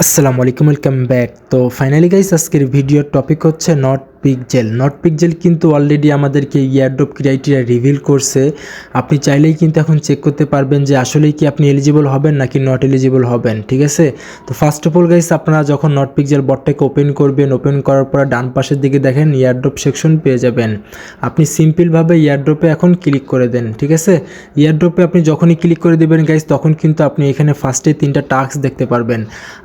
আসসালামু আলাইকুম, welcome back. তো ফাইনালি গাইস, আজকের ভিডিওর টপিক হচ্ছে নটপিকজেল কিন্তু অলরেডি আমাদেরকে ইয়ারড্রপ ক্রাইটেরিয়া রিভিল করছে। আপনি চাইলেই কিন্তু এখন চেক করতে পারবেন যে আসলেই কি আপনি এলিজিবল হবেন নাকি নট এলিজিবল হবেন, ঠিক আছে। তো ফার্স্ট অফ অল গাইস, আপনারা যখন নটপিকজেল বটটাকে ওপেন করবেন, ওপেন করার পর ডান পাশের দিকে দেখেন ইয়ারড্রপ সেকশন পেয়ে যাবেন। আপনি সিম্পলভাবে ইয়ারড্রপে এখন ক্লিক করে দেন, ঠিক আছে। ইয়ারড্রপে আপনি যখনই ক্লিক করে দেবেন গাইস, তখন কিন্তু আপনি এখানে ফার্স্টে 3টা টাস্ক দেখতে পারবেন।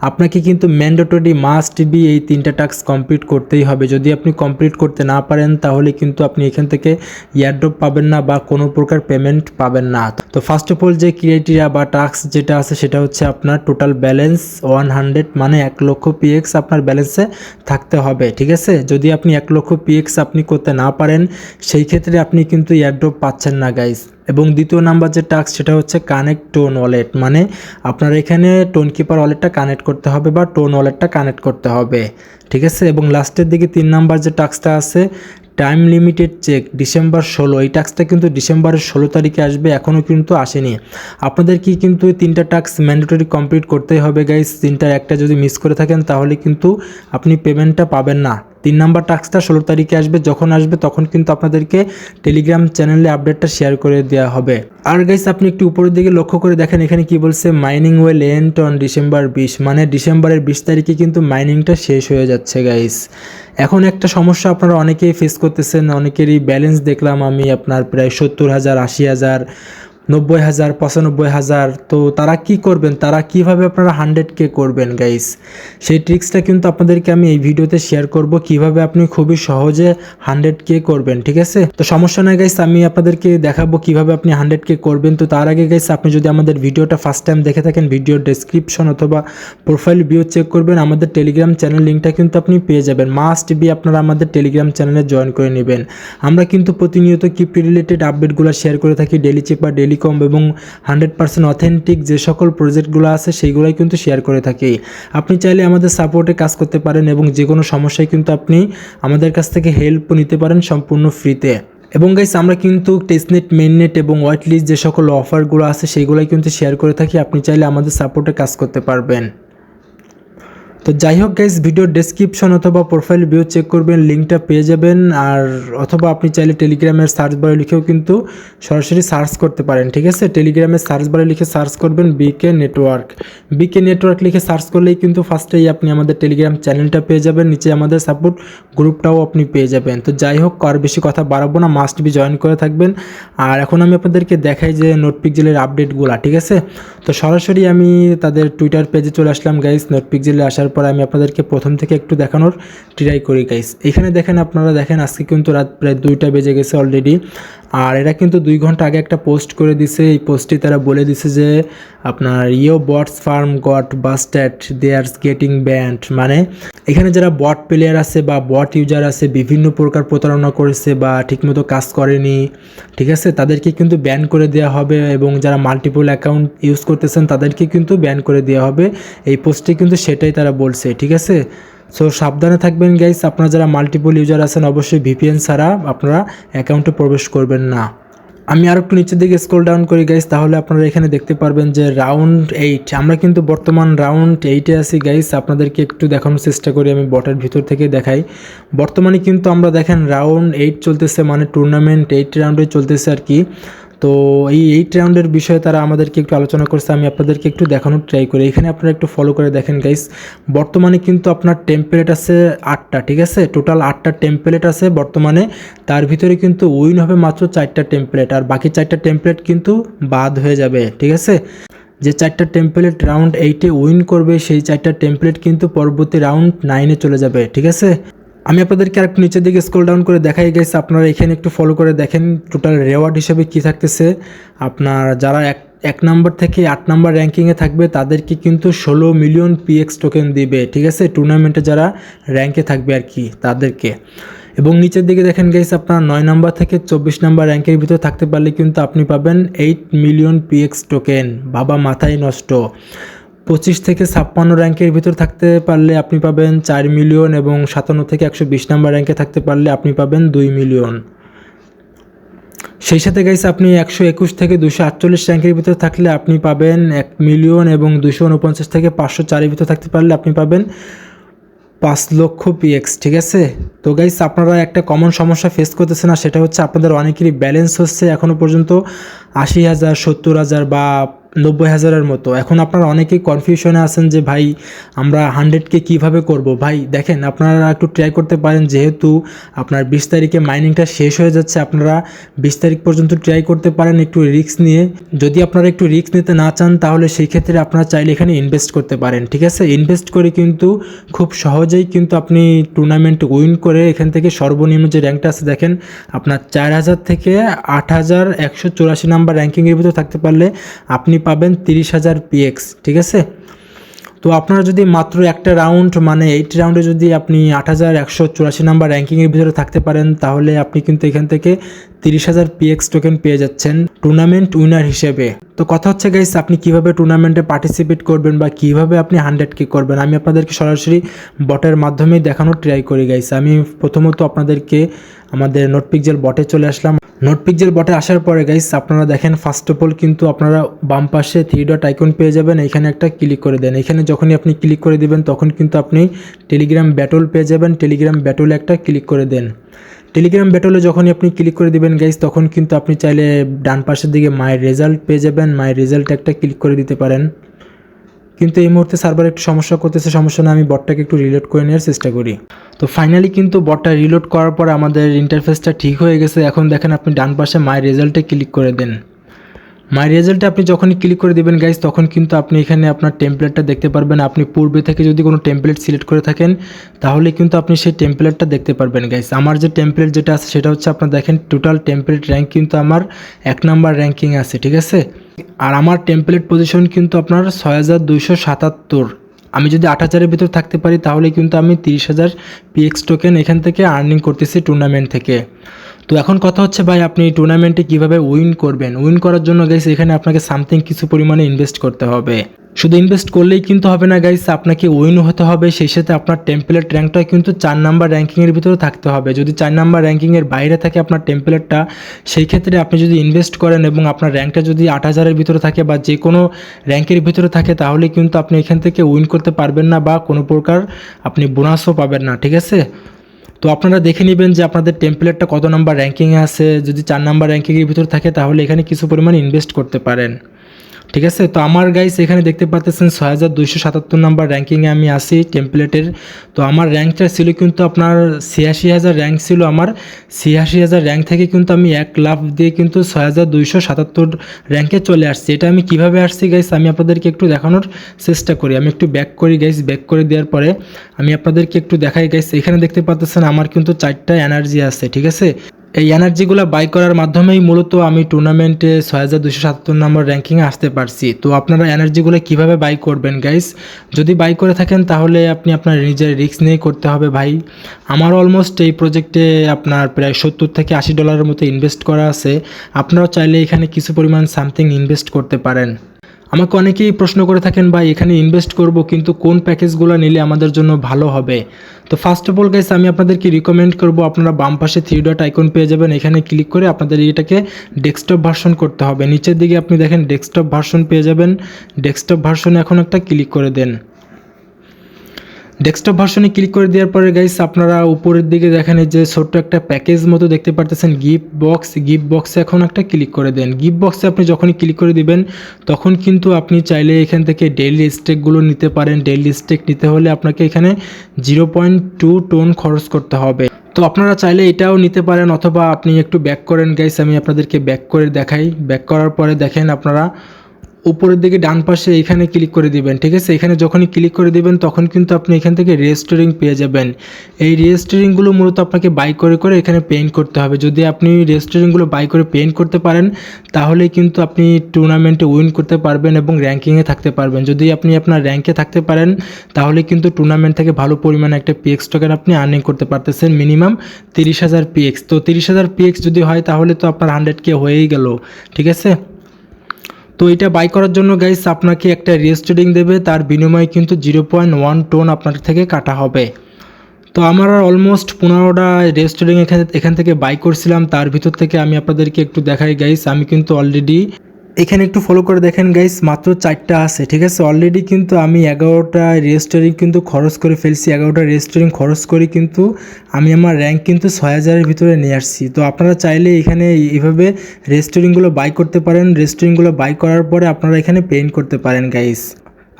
আপনাকে কিন্তু ম্যান্ডেটরি মাস্ট বি এই 3টা টাস্ক কমপ্লিট করতেই হবে। যদি আপনি কমপ্লিট করতে না পারেন তাহলে কিন্তু আপনি এখান থেকে ইয়ারড্রপ পাবেন না বা কোনো প্রকার পেমেন্ট পাবেন না। তো ফার্স্ট অফ অল যে ক্রাইটেরিয়া বা টাস্ক যেটা আছে সেটা হচ্ছে আপনার টোটাল ব্যালেন্স 100, মানে 1 লক্ষ পিএক্স আপনার ব্যালেন্সে থাকতে হবে, ঠিক আছে। যদি আপনি 1 লক্ষ পিএক্স আপনি করতে না পারেন, সেই ক্ষেত্রে আপনি কিন্তু ইয়ারড্রপ পাচ্ছেন না গাইস। এবং দ্বিতীয় নাম্বার যে টাস্ক সেটা হচ্ছে কানেক্ট টোন ওয়ালেট, মানে আপনার এখানে টোন কিপার ওয়ালেটটা কানেক্ট করতে হবে বা টোন ওয়ালেটটা কানেক্ট করতে হবে, ঠিক আছে। এবং লাস্টের দিকে 3 নাম্বার যে টাস্কটা আছে টাইম লিমিটেড চেক ডিসেম্বর 16, এই টাস্কটা কিন্তু ডিসেম্বরের 16 তারিখে আসবে, এখনও কিন্তু আসেনি। আপনাদের কি কিন্তু 3টা টাস্ক ম্যান্ডেটরি কমপ্লিট করতেই হবে গাইস। 3টার একটা যদি মিস করে থাকেন তাহলে কিন্তু আপনি পেমেন্টটা পাবেন না। 3 নাম্বার টাস্কটা 16 তারিখে আসবে, যখন আসবে তখন কিন্তু আপনাদেরকে টেলিগ্রাম চ্যানেলে আপডেটটা শেয়ার করে দেওয়া হবে। আর গাইস, আপনি একটু উপরের দিকে লক্ষ্য করে দেখেন, এখানে কি বলছে mining will end on December 20, মানে ডিসেম্বরের 20 তারিখে কিন্তু মাইনিংটা শেষ হয়ে যাচ্ছে গাইস। এখন একটা সমস্যা আপনারা অনেকেই ফেস করতেছেন, অনেকেরই ব্যালেন্স দেখলাম আমি আপনার প্রায় 70,000, 80,000, 90,000, 95,000। তো তারা কি করবেন, তারা কিভাবে আপনারা 100K করবেন গাইস, সেই ট্রিক্সটা কিন্তু আপনাদেরকে আমি এই ভিডিওতে শেয়ার করব, কিভাবে আপনি খুবই সহজে 100K করবেন, ঠিক আছে। তো সমস্যা নয় গাইস, আমি আপনাদেরকে দেখাবো কিভাবে আপনি 100K করবেন। তো তার আগে গাইস, আপনি যদি আমাদের ভিডিওটা ফার্স্ট টাইম দেখে থাকেন, ভিডিওর ডেসক্রিপশন অথবা প্রোফাইল ভিউ চেক করবেন, আমাদের টেলিগ্রাম চ্যানেল লিঙ্কটা কিন্তু আপনি পেয়ে যাবেন। মাস্ট বি আপনারা আমাদের টেলিগ্রাম চ্যানেলে জয়েন করে নেবেন। আমরা কিন্তু প্রতিনিয়ত ক্রিপ্টো রিলেটেড আপডেটগুলো শেয়ার করে থাকি, ডেলি চেক বা ডেলি কম, এবং 100% অথেন্টিক যে সকল প্রজেক্টগুলো আছে সেইগুলোই কিন্তু শেয়ার করে থাকি। আপনি চাইলে আমাদের সাপোর্টে কাজ করতে পারেন এবং যে কোনো সমস্যায় কিন্তু আপনি আমাদের কাছ থেকে হেল্প নিতে পারেন সম্পূর্ণ ফ্রিতে। এবং গাইস, আমরা কিন্তু টেস্টনেট, মেইননেট এবং হোয়াইটলিস্ট যে সকল অফারগুলো আছে সেইগুলোই কিন্তু শেয়ার করে থাকি। আপনি চাইলে আমাদের সাপোর্টে কাজ করতে পারবেন। তো যাই হোক গাইস, ভিডিওর ডেসক্রিপশন অথবা প্রোফাইল ভিউ চেক করবেন, লিঙ্কটা পেয়ে যাবেন। আর অথবা আপনি চাইলে টেলিগ্রামের সার্চ বারে লিখেও কিন্তু সরাসরি সার্চ করতে পারেন, ঠিক আছে। টেলিগ্রামের সার্চ বারে লিখে সার্চ করবেন বিকে নেটওয়ার্ক লিখে সার্চ করলেই কিন্তু ফার্স্টেই আপনি আমাদের টেলিগ্রাম চ্যানেলটা পেয়ে যাবেন, নিচে আমাদের সাপোর্ট গ্রুপটাও আপনি পেয়ে যাবেন। তো যাই হোক, আর বেশি কথা বাড়াবো না, মাস্ট বি জয়েন করে থাকবেন। আর এখন আমি আপনাদেরকে দেখাই যে নটপিকজেলের আপডেটগুলো, ঠিক আছে। তো সরাসরি আমি তাদের টুইটার পেজে চলে আসলাম গাইস। নটপিকজেলে আসার পর আমি আপনাদেরকে প্রথম থেকে একটু দেখানোর ট্রাই করি গাইস। এখানে দেখেন, আপনারা দেখেন আজকে কিন্তু রাত প্রায় 2টা বেজে গেছে অলরেডি। আর এরা কিন্তু 2 ঘন্টা আগে একটা পোস্ট করে দিছে। এই পোস্টে তারা বলে দিছে যে আপনার bots farm got busted, they are getting banned, মানে এখানে যারা বট প্লেয়ার আছে বা বট ইউজার আছে, বিভিন্ন প্রকার প্রতারণা করেছে বা ঠিকমতো কাজ করেনি, ঠিক আছে, তাদেরকে কিন্তু ব্যান করে দেওয়া হবে। এবং যারা মাল্টিপল অ্যাকাউন্ট ইউজ করতেছেন তাদেরকে কিন্তু ব্যান করে দেওয়া হবে। এই পোস্টে কিন্তু সেটাই তারা বলছে, ঠিক আছে। সো সাবধানে থাকবেন গাইস, আপনারা যারা মাল্টিপল ইউজার আছেন অবশ্যই ভিপিএন ছাড়া আপনারা অ্যাকাউন্টে প্রবেশ করবেন না। আমি আর একটু নিচের দিকে স্ক্রল ডাউন করি গাইস, তাহলে আপনারা এখানে দেখতে পারবেন যে রাউন্ড 8, আমরা কিন্তু বর্তমান রাউন্ড 8-এ আছি গাইস। আপনাদেরকে একটু দেখানোর চেষ্টা করি, আমি বটের ভিতর থেকে দেখাই। বর্তমানে কিন্তু আমরা দেখেন রাউন্ড 8 চলতেছে, মানে টুর্নামেন্ট 8 রাউন্ডে চলতেছে আর কি। তো এই 8 রাউন্ডের বিষয়ে তারা আমাদেরকে একটু আলোচনা করছে, আমি আপনাদেরকে একটু দেখানোর ট্রাই করি। এখানে আপনারা একটু ফলো করে দেখেন গাইস, বর্তমানে কিন্তু আপনার টেমপ্লেট আছে 8টা, ঠিক আছে। টোটাল 8টা টেমপ্লেট আছে বর্তমানে, তার ভিতরে কিন্তু উইন হবে মাত্র 4টা টেমপ্লেট, আর বাকি 4টা টেমপ্লেট কিন্তু বাদ হয়ে যাবে, ঠিক আছে। যে 4টা টেমপ্লেট রাউন্ড 8-এ উইন করবে, সেই 4টা টেমপ্লেট কিন্তু পরবর্তী রাউন্ড 9-এ চলে যাবে, ঠিক আছে। আমি আপনাদেরকে আরেকটু নিচের দিকে স্ক্রল ডাউন করে দেখাই গেছে, আপনারা এখানে একটু ফলো করে দেখেন টোটাল রেওয়ার্ড হিসেবে কি থাকতেছে। আপনার যারা 1 নাম্বার থেকে 8 নাম্বার র্যাঙ্কিংয়ে থাকবে তাদেরকে কিন্তু 16 মিলিয়ন পিএক্স টোকেন দিবে, ঠিক আছে, টুর্নামেন্টে যারা র্যাঙ্কে থাকবে আর কি তাদেরকে। এবং নিচের দিকে দেখেন গাইস, আপনার 9 নাম্বার থেকে 24 নাম্বার র্যাঙ্কের ভিতরে থাকতে পারলে কিন্তু আপনি পাবেন 8 মিলিয়ন পিএক্স টোকেন। বাবা মাথায় নষ্ট। 25 থেকে 56 র্যাঙ্কের ভিতর থাকতে পারলে আপনি পাবেন 4 মিলিয়ন, এবং 57 থেকে 120 নাম্বার র্যাঙ্কে থাকতে পারলে আপনি পাবেন 2 মিলিয়ন। সেই সাথে গাইস আপনি 121 থেকে 248 র্যাঙ্কের ভিতরে থাকলে আপনি পাবেন 1 মিলিয়ন, এবং 249 থেকে 504 এর ভিতরে থাকতে পারলে আপনি পাবেন 5 লক্ষ পিএক্স। ঠিক আছে, তো গাইস আপনারা একটা কমন সমস্যা ফেস করতেছেন, আর সেটা হচ্ছে আপনাদের অনেকেরই ব্যালেন্স হচ্ছে এখনও পর্যন্ত 80,000, 70,000 বা 90,000-এর মতো। এখন আপনারা অনেকেই কনফিউশনে আছেন যে ভাই আমরা 100K কীভাবে করব। ভাই দেখেন, আপনারা একটু ট্রাই করতে পারেন, যেহেতু আপনার 20 তারিখে মাইনিংটা শেষ হয়ে যাচ্ছে, আপনারা 20 তারিখ পর্যন্ত ট্রাই করতে পারেন একটু রিস্ক নিয়ে। যদি আপনারা একটু রিস্ক নিতে না চান তাহলে সেই ক্ষেত্রে আপনারা চাইলে এখানে ইনভেস্ট করতে পারেন। ঠিক আছে, ইনভেস্ট করে কিন্তু খুব সহজেই কিন্তু আপনি টুর্নামেন্ট উইন করে এখান থেকে সর্বনিম্ন যে র্যাঙ্কটা আছে দেখেন, আপনার 4,000 থেকে 8,184 নাম্বার র্যাঙ্কিংয়ের ভিতরে থাকতে পারলে আপনি পাবেন 30,000 পিএক্স। ঠিক আছে, তো আপনারা যদি মাত্র একটা রাউন্ড মানে 8 রাউন্ডে যদি আপনি 8,184 নাম্বার র্যাঙ্কিংয়ের ভিতরে থাকতে পারেন তাহলে আপনি কিন্তু এখান থেকে 30,000 পিএক্স টোকেন পেয়ে যাচ্ছেন টুর্নামেন্ট উইনার হিসেবে। তো কথা হচ্ছে গাইস, আপনি কিভাবে টুর্নামেন্টে পার্টিসিপেট করবেন বা কিভাবে আপনি 100K করবেন, আমি আপনাদেরকে সরাসরি বটের মাধ্যমেই দেখানোর ট্রাই করি গাইস। আমি প্রথমত আপনাদেরকে আমাদের নোটপিকজেল বটে চলে আসলাম। নোটপিকজেল বটে আসার পরে গাইস আপনারা দেখেন, ফার্স্ট অফ অল কিন্তু আপনারা বাম পাশে 3 ডট আইকন পেয়ে যাবেন, এখানে একটা ক্লিক করে দেন। এখানে যখনই আপনি ক্লিক করে দিবেন তখন কিন্তু আপনি টেলিগ্রাম ব্যাটল পেয়ে যাবেন। টেলিগ্রাম ব্যাটলে একটা ক্লিক করে দেন। টেলিগ্রাম ব্যাটলে যখনই আপনি ক্লিক করে দিবেন গাইস, তখন কিন্তু আপনি চাইলে ডান পাশের দিকে মাই রেজাল্ট পেয়ে যাবেন। মাই রেজাল্ট একটা ক্লিক করে দিতে পারেন, কিন্তু এই মুহূর্তে সার্ভার একটু সমস্যা করতেছে। সমস্যা না, আমি বটটাকে একটু রিলোড করে নেওয়ার চেষ্টা করি। তো ফাইনালি কিন্তু বটটা রিলোড করার পর আমাদের ইন্টারফেসটা ঠিক হয়ে গেছে। এখন দেখেন, আপনি ডান পাশে মাই রেজাল্টে ক্লিক করে দেন। মাই রেজাল্টে আপনি যখনই ক্লিক করে দেবেন গাইস, তখন কিন্তু আপনি এখানে আপনার টেমপ্লেটটা দেখতে পারবেন। আপনি পূর্বে থেকে যদি কোনো টেমপ্লেট সিলেক্ট করে থাকেন তাহলে কিন্তু আপনি সেই টেমপ্লেটটা দেখতে পারবেন গাইস। আমার যে টেমপ্লেট যেটা আছে সেটা হচ্ছে, আপনার দেখেন টোটাল টেমপ্লেট র্যাঙ্ক কিন্তু আমার 1 নাম্বার র্যাঙ্কিং আছে। ঠিক আছে, আর আমার টেমপ্লেট পজিশন কিন্তু আপনার 6,277। আমি যদি 8,000-এর ভিতর থাকতে পারি তাহলে কিন্তু আমি 30,000 পিএক্স টোকেন এখান থেকে আর্নিং করতেছি টুর্নামেন্ট থেকে। তো এখন কথা হচ্ছে ভাই, আপনি টুর্নামেন্টে কিভাবে উইন করবেন। উইন করার জন্য গাইস এখানে আপনাকে সামথিং কিছু পরিমাণে ইনভেস্ট করতে হবে। শুধু ইনভেস্ট করলেই কিন্তু হবে না গাইস, আপনাকে উইন হতে হবে। সেই সাথে আপনার টেমপ্লেট র্যাঙ্কটা কিন্তু 4 নাম্বার র্যাঙ্কিংয়ের ভিতরে থাকতে হবে। যদি 4 নাম্বার র্যাঙ্কিংয়ের বাইরে থাকে আপনার টেমপ্লেটটা, সেই ক্ষেত্রে আপনি যদি ইনভেস্ট করেন এবং আপনার র্যাঙ্কটা যদি 8,000-এর ভিতরে থাকে বা যে কোনো র্যাঙ্কের ভিতরে থাকে তাহলে কিন্তু আপনি এখান থেকে উইন করতে পারবেন না বা কোনো প্রকার আপনি বোনাসও পাবেন না। ঠিক আছে, তো আপনারা দেখে নেবেন যে আপনাদের টেমপ্লেটটা কত নাম্বার র্যাঙ্কিংয়ে আছে। যদি 4 নাম্বার র্যাঙ্কিংয়ের ভিতর থাকে তাহলে এখানে কিছু পরিমাণ ইনভেস্ট করতে পারেন। ঠিক আছে, তো আমার গাইস এখানে দেখতে পাচ্ছেন 6,277 নাম্বার র্যাঙ্কিংয়ে আমি আসি টেমপ্লেটের। তো আমার র্যাঙ্কটা ছিল কিন্তু আপনার 86,000 র্যাঙ্ক ছিল আমার। 86,000 র্যাঙ্ক থেকে কিন্তু আমি 1 লাফ দিয়ে কিন্তু 6,277 র্যাঙ্কে চলে আসছি। এটা আমি কিভাবে আসছি গাইস আমি আপনাদেরকে একটু দেখানোর চেষ্টা করি। আমি একটু ব্যাক করি গাইস। ব্যাক করে দেওয়ার পরে আমি আপনাদেরকে একটু দেখাই গাইস। এখানে দেখতে পাচ্ছেন আমার কিন্তু 4টা এনার্জি আছে। ঠিক আছে, এই এনার্জিগুলো বাই করার মাধ্যমেই মূলত আমি টুর্নামেন্টে 6,277 নম্বর র্যাঙ্কিংয়ে আসতে পারছি। তো আপনারা এনার্জিগুলো কিভাবে বাই করবেন গাইস, যদি বাই করে থাকেন তাহলে আপনি আপনার নিজের রিস্ক নিয়ে করতে হবে ভাই। আমার অলমোস্ট এই প্রজেক্টে আপনার প্রায় $70 থেকে $80 মতো ইনভেস্ট করা আছে। আপনারাও চাইলে এখানে কিছু পরিমাণ সামথিং ইনভেস্ট করতে পারেন। আমাকে অনেকেই প্রশ্ন করে থাকেন ভাই এখানে ইনভেস্ট করব কিন্তু কোন প্যাকেজগুলো নিলে আমাদের জন্য ভালো হবে। তো ফার্স্ট অফ অল গাইস আমি আপনাদেরকে রিকমেন্ড করব, আপনারা বাম পাশে 3 ডট আইকন পেয়ে যাবেন। এখানে ক্লিক করে আপনাদের এটাকে ডেস্কটপ ভার্সন করতে হবে। নিচের দিকে আপনি দেখেন ডেস্কটপ ভার্সন পেয়ে যাবেন। ডেস্কটপ ভার্সনে এখন একটা ক্লিক করে দেন। ডেস্কটপ ভার্সনে ক্লিক করে দেওয়ার পরে গাইস আপনারা উপরের দিকে দেখেন যে ছোট্ট একটা প্যাকেজ মতো দেখতে পারতেছেন গিফট বক্স। গিফট বক্সে এখন একটা ক্লিক করে দেন। গিফট বক্সে আপনি যখনই ক্লিক করে দিবেন তখন কিন্তু আপনি চাইলে এখান থেকে ডেইলি স্টেকগুলো নিতে পারেন। ডেইলি স্টেক নিতে হলে আপনাকে এখানে 0.2 টোন খরচ করতে হবে। তো আপনারা চাইলে এটাও নিতে পারেন, অথবা আপনি একটু ব্যাক করেন গাইস। আমি আপনাদেরকে ব্যাক করে দেখাই। ব্যাক করার পরে দেখেন আপনারা উপরের দিকে ডান পাশে এখানে ক্লিক করে দিবেন। ঠিক আছে, এখানে যখনই ক্লিক করে দিবেন তখন কিন্তু আপনি এখান থেকে রেজিস্টারিং পেয়ে যাবেন। এই রেজিস্টারিংগুলো মূলত আপনাকে বাই করে করে এখানে পেইন্ট করতে হবে। যদি আপনি রেজিস্টারিংগুলো বাই করে পেইন্ট করতে পারেন তাহলে কিন্তু আপনি টুর্নামেন্টে উইন করতে পারবেন এবং র্যাঙ্কিংয়ে থাকতে পারবেন। যদি আপনি আপনার র্যাঙ্কে থাকতে পারেন তাহলে কিন্তু টুর্নামেন্ট থেকে ভালো পরিমাণে একটা পিএক্স টোকেন আপনি আর্নিং করতে পারতেছেন, মিনিমাম 30,000 পিএক্স। তো 30,000 পিএক্স যদি হয় তাহলে তো আপনার 100K হয়েই গেল। ঠিক আছে, তো এটা বাই করার জন্য গাইস আপনাকে একটা রেজিস্টারিং দেবে, তার বিনিময়ে কিন্তু 0.1 টোন আপনার থেকে কাটা হবে। তো তো আমার অলমোস্ট 15টা রেস্টুরেন্ট এখান থেকে বাই করছিলাম, তার ভিতর থেকে আমি আপনাদেরকে একটু দেখাই গাইস। আমি কিন্তু অলরেডি এখানে একটু ফলো করে দেখেন গাইস, মাত্র 4টা আছে, ঠিক আছে। অলরেডি কিন্তু আমি 11টা রেস্টুরেন্ট কিন্তু খরচ করে ফেলছি। 11টা রেস্টুরেন্ট খরচ করে কিন্তু আমি আমার র্যাঙ্ক কিন্তু 6000-এর ভিতরে নিয়ে আসছি। তো আপনারা চাইলে এখানে এইভাবে রেস্টুরেন্টগুলো বাই করতে পারেন। রেস্টুরেন্টগুলো বাই করার পরে আপনারা এখানে পেইন্ট করতে পারেন গাইস।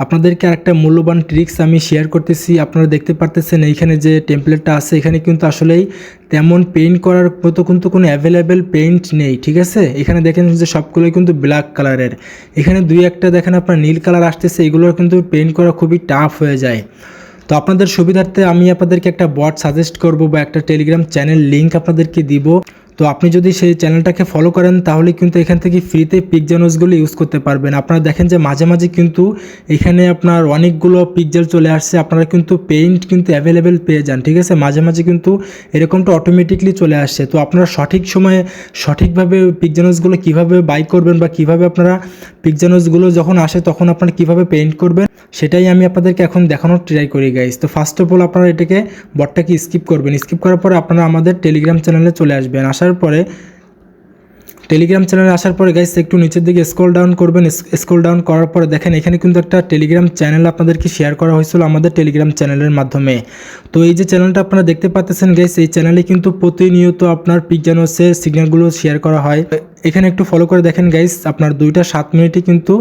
আপনাদেরকে আরেকটা মূল্যবান ট্রিক্স আমি শেয়ার করতেছি। আপনারা দেখতে পারতেছেন এইখানে যে টেমপ্লেটটা আছে, এখানে কিন্তু আসলেই তেমন পেইন্ট করার মতো কিন্তু কোনো অ্যাভেলেবেল পেইন্ট নেই, ঠিক আছে। এখানে দেখেন যে সবগুলোই কিন্তু ব্ল্যাক কালারের, এখানে দুই একটা দেখেন আপনার নীল কালার আসতেছে, এগুলোর কিন্তু পেইন্ট করা খুবই টাফ হয়ে যায়। তো আপনাদের সুবিধার্থে আমি আপনাদেরকে একটা বট সাজেস্ট করব বা একটা টেলিগ্রাম চ্যানেল লিঙ্ক আপনাদেরকে দিব। তো আপনি যদি সেই চ্যানেলটাকে ফলো করেন তাহলে কিন্তু এখান থেকে ফ্রিতে পিকজেলসগুলো ইউজ করতে পারবেন। আপনারা দেখেন যে মাঝে মাঝে কিন্তু এখানে আপনার অনেকগুলো পিকজেল চলে আসছে, আপনারা কিন্তু পেইন্ট কিন্তু অ্যাভেলেবেল পেয়ে যান, ঠিক আছে। মাঝে মাঝে কিন্তু এরকমটা অটোমেটিকলি চলে আসছে। তো আপনারা সঠিক সময়ে সঠিকভাবে পিকজেলসগুলো কীভাবে বাই করবেন বা কীভাবে আপনারা পিকজেলসগুলো যখন আসে তখন আপনারা কীভাবে পেইন্ট করবেন সেটাই আমি আপনাদেরকে এখন দেখানোর ট্রাই করি গাইস। তো ফার্স্ট অফ অল আপনারা এটাকে বটটাকে স্কিপ করবেন। স্কিপ করার পরে আপনারা আমাদের টেলিগ্রাম চ্যানেলে চলে আসবেন। আসার পরে টেলিগ্রাম চ্যানেলে আসার পরে গাইস একটু নিচের দিকে স্ক্রল ডাউন করবেন। স্ক্রল ডাউন করার পরে দেখেন এখানে কিন্তু একটা টেলিগ্রাম চ্যানেল আপনাদেরকে শেয়ার করা হয়েছিল আমাদের টেলিগ্রাম চ্যানেলের মাধ্যমে। তো এই যে চ্যানেলটা আপনারা দেখতে পাচ্ছেন গাইস, এই চ্যানেলে কিন্তু প্রতিনিয়ত আপনার পিকজেলসের সিগন্যালগুলো শেয়ার করা হয়। এখানে একটু ফলো করে দেখেন গাইস, আপনার 2টা 7 মিনিটে কিন্তু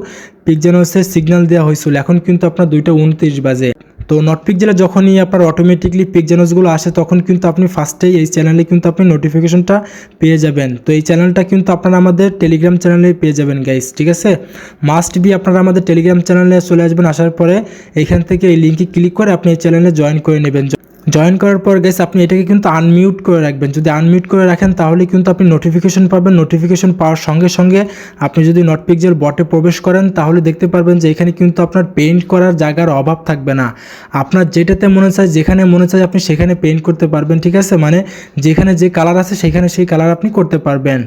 পিকজেলসের সিগন্যাল দেওয়া হয়েছিল, এখন কিন্তু আপনার 2টা 29 বাজে। তো নট পিকজেলে যখনই আপনার অটোমেটিকলি পিকজেলসগুলো আসে তখন কিন্তু আপনি ফার্স্টেই এই চ্যানেলে কিন্তু আপনি নোটিফিকেশনটা পেয়ে যাবেন। তো এই চ্যানেলটা কিন্তু আপনারা আমাদের টেলিগ্রাম চ্যানেলে পেয়ে যাবেন গাইস, ঠিক আছে। মাস্ট বি আপনারা আমাদের টেলিগ্রাম চ্যানেলে চলে আসবেন। আসার পরে এখান থেকে এই লিঙ্কে ক্লিক করে আপনি এই চ্যানেলে জয়েন করে নেবেন। জয়েন করার পর গাইস আপনি এটাকে কিন্তু আনমিউট করে রাখবেন। যদি আনমিউট করে রাখেন তাহলে কিন্তু আপনি নোটিফিকেশন পাবেন। নোটিফিকেশন পাওয়ার সঙ্গে সঙ্গে আপনি যদি নট পিকজেল বটে প্রবেশ করেন তাহলে দেখতে পারবেন যে এখানে কিন্তু আপনার পেইন্ট করার জায়গার অভাব থাকবে না। আপনার যেটাতে মনে চায়, যেখানে মনে চায় আপনি সেখানে পেইন্ট করতে পারবেন, ঠিক আছে। মানে যেখানে যে কালার আছে সেখানে সেই কালার আপনি করতে পারবেন।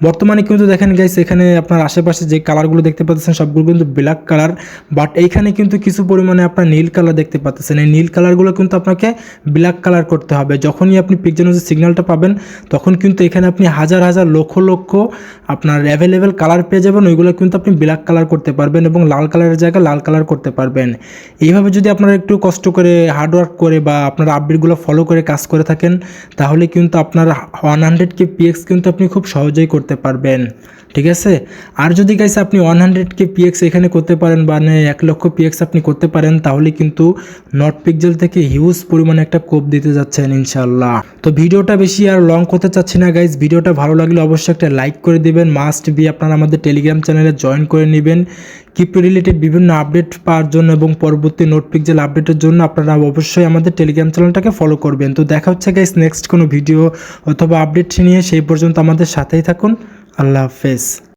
বর্তমানে কিন্তু দেখেন গাইস এখানে আপনার আশেপাশে যে কালারগুলো দেখতে পাচ্ছেন সবগুলো কিন্তু ব্ল্যাক কালার, বাট এইখানে কিন্তু কিছু পরিমাণে আপনার নীল কালার দেখতে পাচ্ছেন। এই নীল কালারগুলো কিন্তু আপনাকে ব্ল্যাক কালার করতে হবে। যখনই আপনি পিকজেলসের সিগন্যালটা পাবেন তখন কিন্তু এখানে আপনি হাজার হাজার লক্ষ লক্ষ আপনার অ্যাভেলেবেল কালার পেয়ে যাবেন, ওইগুলো কিন্তু আপনি ব্ল্যাক কালার করতে পারবেন এবং লাল কালারের জায়গায় লাল কালার করতে পারবেন। এইভাবে যদি আপনারা একটু কষ্ট করে হার্ডওয়ার্ক করে বা আপনার আপডেটগুলো ফলো করে কাজ করে থাকেন তাহলে কিন্তু আপনার 100K পিএক্স কিন্তু আপনি খুব সহজেই করতে পারবেন, ঠিক আছে। আর যদি গাইস আপনি 100K পিএক্স এখানে করতে পারেন বা 1 লক্ষ পিএক্স আপনি করতে পারেন তাহলে কিন্তু নট পিকজেল থেকে হিউজ পরিমাণে একটা কোপ দিতে যাচ্ছেন ইনশাল্লাহ। তো ভিডিওটা বেশি আর লং করতে চাচ্ছি না গাইস, ভিডিওটা ভালো লাগলে অবশ্যই একটা লাইক করে দিবেন। মাস্ট বি আপনারা আমাদের টেলিগ্রাম চ্যানেলে জয়েন করে নেবেন ক্রিপ্টো রিলেটেড বিভিন্ন আপডেট পাওয়ার জন্য এবং পরবর্তী নোট পিকজেল আপডেটের জন্য আপনারা অবশ্যই আমাদের টেলিগ্রাম চ্যানেলটাকে ফলো করবেন। তো দেখা হচ্ছে গাইস নেক্সট কোনো ভিডিও অথবা আপডেট নিয়ে, সেই পর্যন্ত আমাদের সাথেই থাকুন। আল্লাহ হাফেজ।